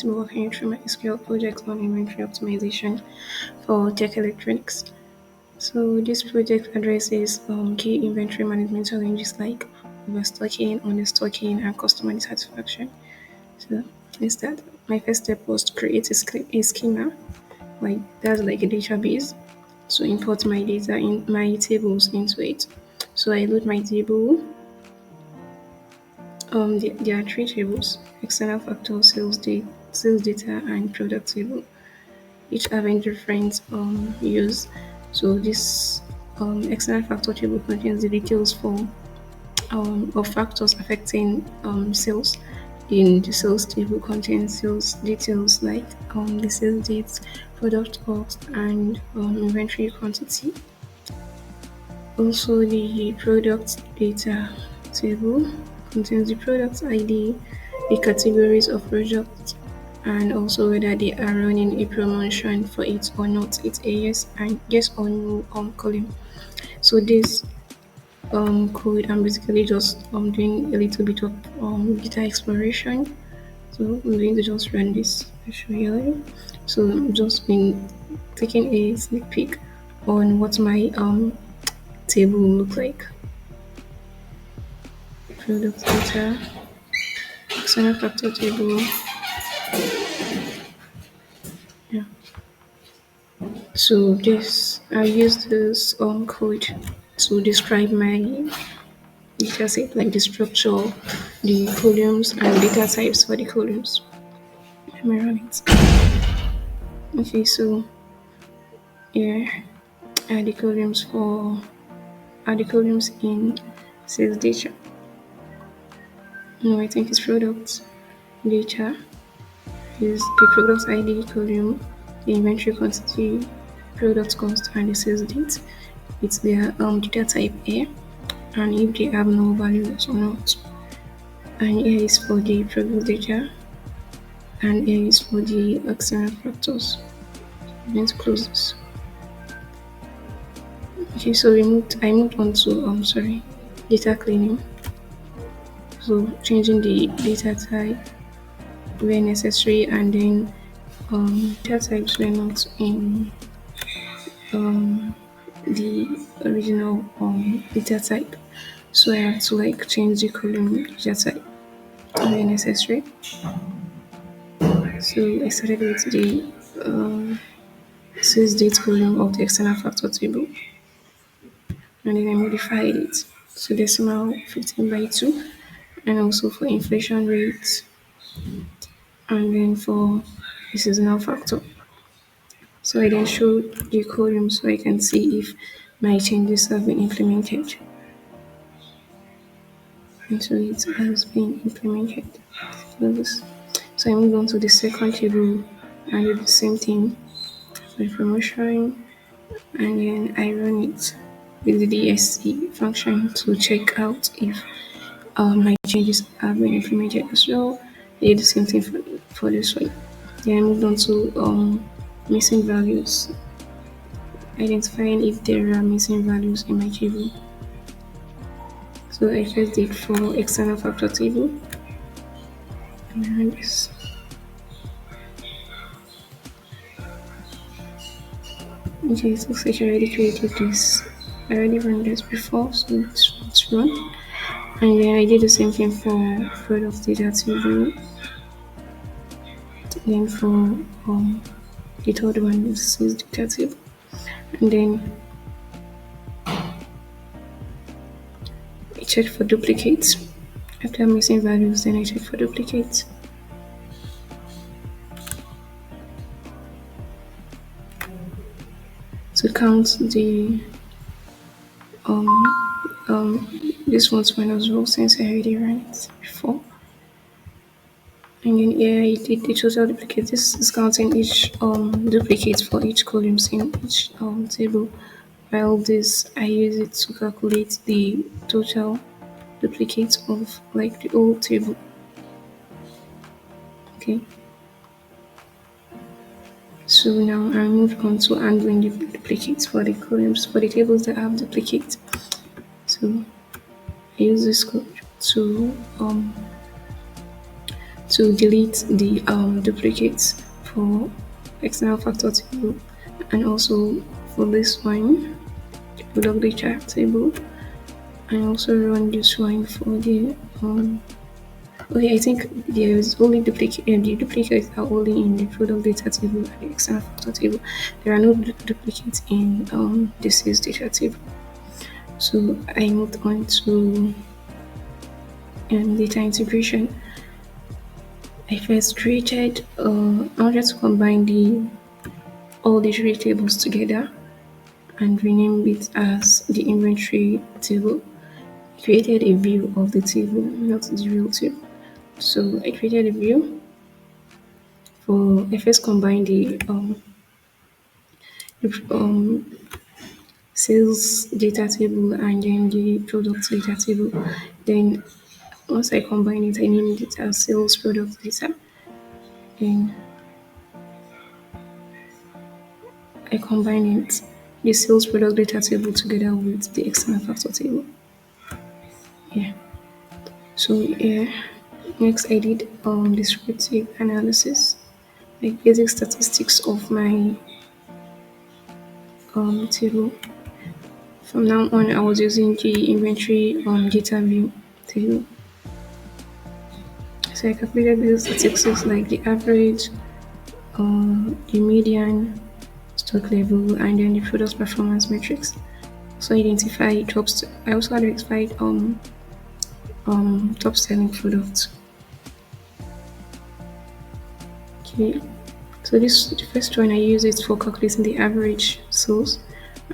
to be walking you through my SQL project on inventory optimization for TechElectronics. So this project addresses key inventory management challenges like overstocking, understocking, and customer dissatisfaction. So instead, my first step was to create a schema, like that's like a database, to import my data in my tables into it. So I load my table. There are three tables: external factors, sales data, and product table, each having different use. So this external factor table contains the details for of factors affecting sales. In the sales table contains sales details like the sales dates, product cost, and inventory quantity. Also, the product data table contains the product ID, the categories of products, and also whether they are running a promotion for it or not. It's a yes or no column. So this code, I'm basically just doing a little bit of data exploration. So I'm going to just run this. I'll show you later. So I'm just been taking a sneak peek on what my table will look like. Product data, external factor table. Yeah. So this I use this code to describe my data set, like the structure, the columns, and data types for the columns. Let me run it. Okay, so here are the columns in sales data. No, I think it's product data is the product ID column, the inventory quantity, product cost, and the sales date. It's their data type A, and if they have no values or not. And A is for the product data, and A is for the external factors. I'm going to close this. Okay, so I moved on to data cleaning. So changing the data type where necessary, and then data types were not in the original data type. So I have to like change the column data type where necessary. So I started with the sales date column of the external factor table, and then I modified it to decimal 15 by 2, and also for inflation rates, and then for the seasonal factor. So I then showed the column so I can see if my changes have been implemented. And so it has been implemented. So I move on to the second table and do the same thing for the promotion, and then I run it with the DSC function to check out if my changes have been implemented as well. I did the same thing for this one. Then I moved on to missing values, identifying if there are missing values in my table. So I first did for external factor table, and I run this. Okay, it looks like I already created this. I already run this before, so it's run. And then I did the same thing for product data table. Then for the third one is sales data table. And then I checked for duplicates. After missing values, then I check for duplicates. To count the this one's one as well, since I already ran it before. And then here I did the total duplicate. This is counting each duplicate for each columns in each table. While this I use it to calculate the total duplicates of like the whole table. Okay. So now I moved on to handling the duplicates for the columns for the tables that have duplicates. So I use this code to to delete the duplicates for external factor table, and also for this one, the product data table. I also run this one for the okay, I think there is only duplicate, the duplicates are only in the product data table and the external factor table. There are no duplicates in the sales data table. So I moved on to data integration. I first created, I wanted to combine all the three tables together and rename it as the inventory table. I created a view of the table, not the real table. So I created a view for, I first combined the sales data table and then the product data table. Then once I combine it, I named it as sales product data. Then I combine it, the sales product data table together with the external factor table. Yeah. So yeah. Next I did descriptive analysis, like basic statistics of my table. From now on I was using the inventory data view table. So I calculated basic statistics like the average, the median, stock level, and then the product performance metrics. So identify tops. I also identified top selling products. Okay. So this the first one I use it for calculating the average sales,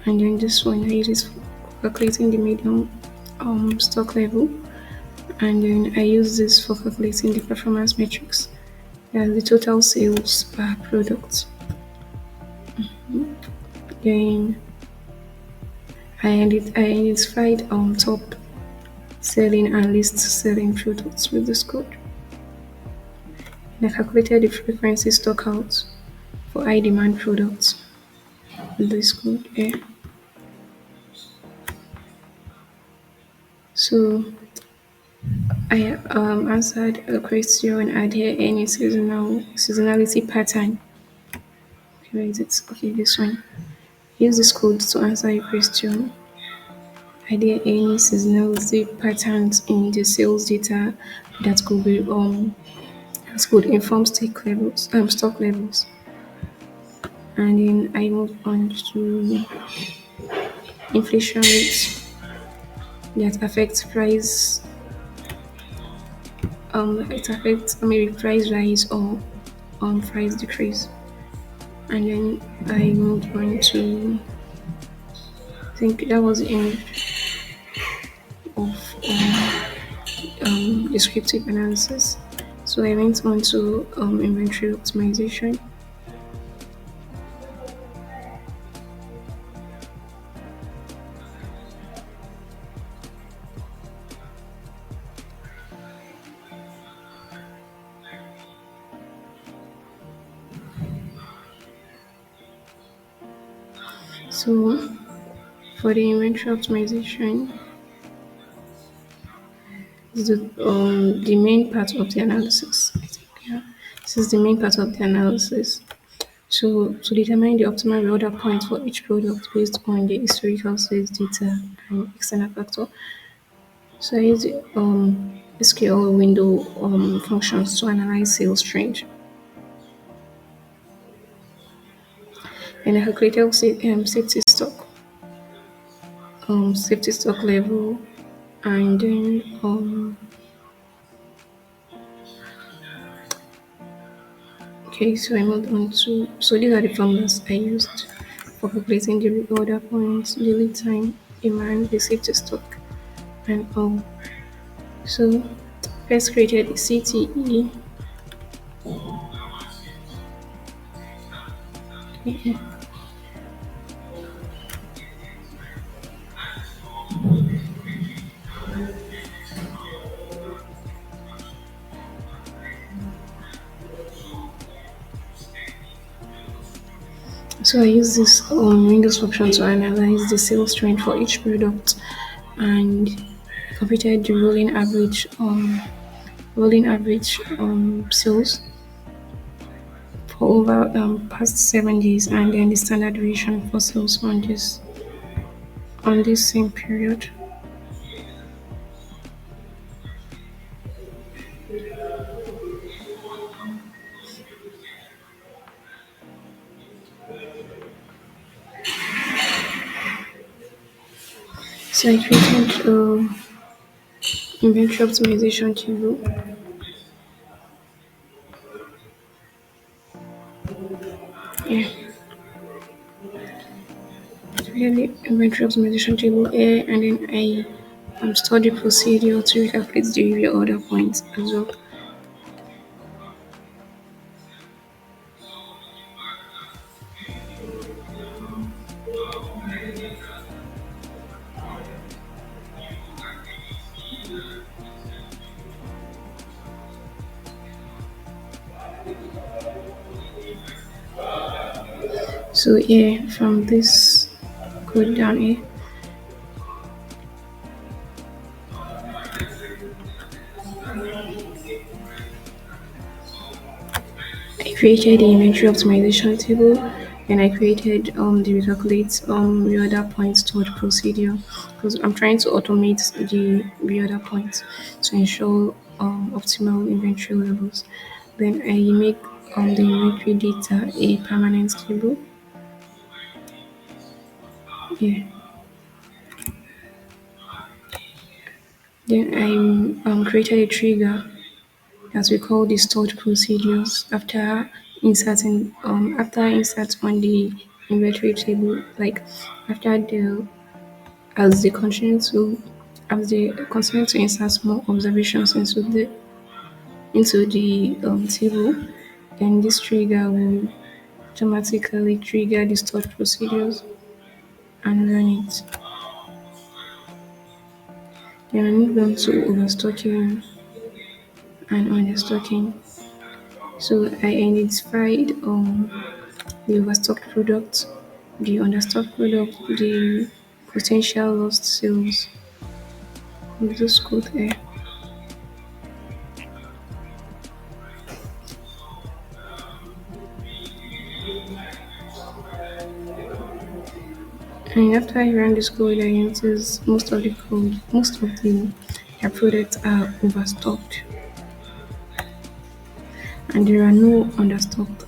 and then this one I use it for calculating the median stock level, and then I use this for calculating the performance metrics, the total sales per product. Then I identified top selling and least selling products with this code. And I calculated the frequency stockouts for high demand products with this code. Yeah. So I answered a question: are there any seasonality pattern? Okay, where is it? Okay, this one. Use this code to answer a question. Are there any seasonality patterns in the sales data that could be that could inform stock levels? And then I move on to inflation rates that affect price. It affects maybe price rise or price decrease. And then I moved on to, I think that was the end of descriptive analysis. So I went on to inventory optimization. So for the inventory optimization, is the main part of the analysis. I think, yeah, this is the main part of the analysis. So to determine the optimal reorder point for each product based on the historical sales data and external factor. So I use the SQL window functions to analyze sales trend. And I calculated safety stock level, and then okay, so I moved on to, so these are the formulas I used for calculating the reorder points, the lead time, demand, the safety stock, and all. So first created the CTE. Okay. So I use this Windows option to analyze the sales trend for each product and computed the rolling average rolling average sales for over past 7 days, and then the standard deviation for sales on this same period. So I created inventory optimization table. Yeah, created the inventory optimization table here, and then I store the procedure to recalculate the review order points as well. So yeah, from this code down here, I created the inventory optimization table, and I created the recalculate reorder points stored procedure, because I'm trying to automate the reorder points to ensure optimal inventory levels. Then I make the inventory data a permanent table. Yeah. Then I created a trigger that we call the stored procedures after insert on the inventory table, like after the as they continue to insert more observations into the table, then this trigger will automatically trigger the stored procedures and run it. Then I move on to overstocking and understocking. So I identified the overstocked product, the understocked product, the potential lost sales. Those code there. And after I ran this code, I noticed most of the their products are overstocked, and there are no understocked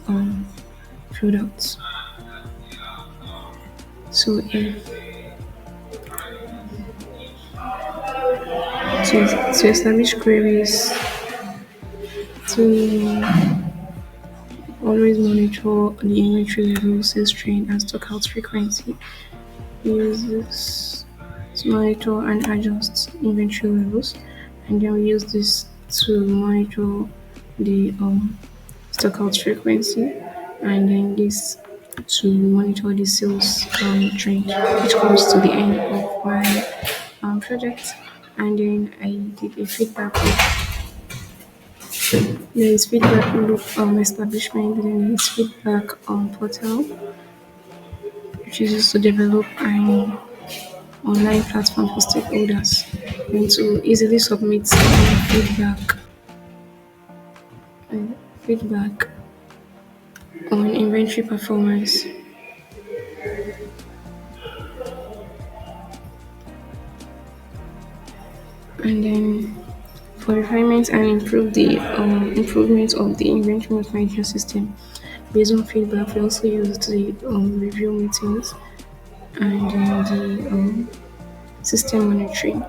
products. So to establish queries to always monitor the inventory level, sales trend, and stockout frequency. We use this to monitor and adjust inventory levels, and then we use this to monitor the stockout frequency, and then this to monitor the sales trend, which comes to the end of my project. And then I did a feedback loop. There is feedback loop establishment, then there is feedback portal, which is used to develop an online platform for stakeholders and to easily submit uh, feedback on inventory performance. And then for refinement and improvement of the inventory management system, based on feedback, we also use the review meetings and the system monitoring.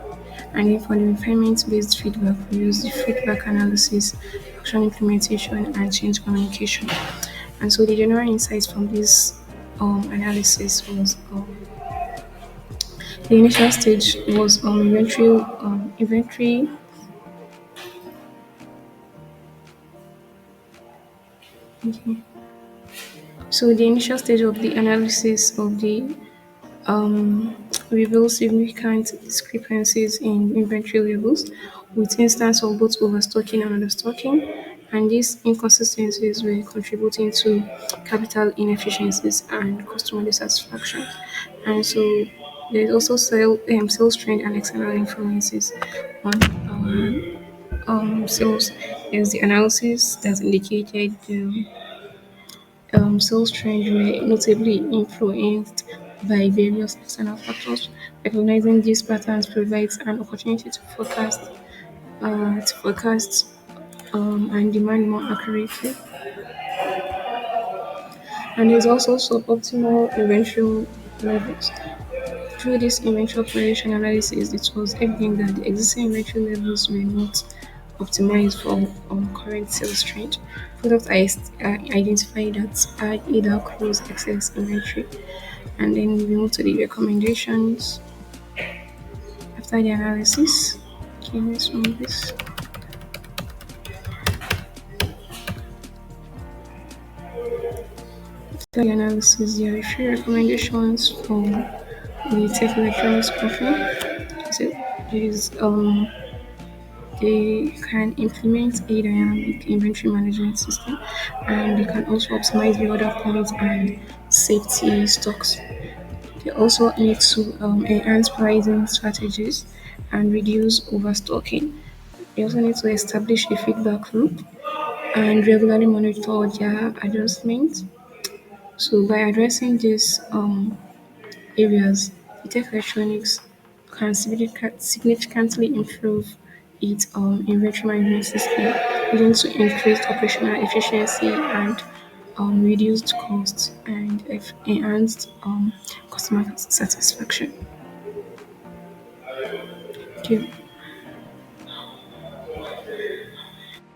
And then for the refinement-based feedback, we use the feedback analysis, action implementation, and change communication. And so the general insights from this analysis was the initial stage was inventory. Okay. So the initial stage of the analysis of the um, reveals significant discrepancies in inventory levels, with instances of both overstocking and understocking, and these inconsistencies were contributing to capital inefficiencies and customer dissatisfaction. And so there's also sales trend and external influences on sales is the analysis that indicated the sales trend were notably influenced by various external factors. Recognizing these patterns provides an opportunity to forecast and demand more accurately. And there's also suboptimal inventory levels. Through this inventory operation analysis, it was evident that the existing inventory levels were not optimized for current sales trend. Products are identified that had either close excess inventory. And then we move to the recommendations after the analysis. Okay, let's move this. After the analysis, there are a few recommendations from the Tech Electronics company. So there is they can implement a dynamic inventory management system, and they can also optimize the order points and safety stocks. They also need to enhance pricing strategies and reduce overstocking. They also need to establish a feedback loop and regularly monitor their adjustments. So by addressing these areas, the tech electronics can significantly improve its inventory management system, leading to increased operational efficiency and reduced costs and enhanced customer satisfaction. Thank you.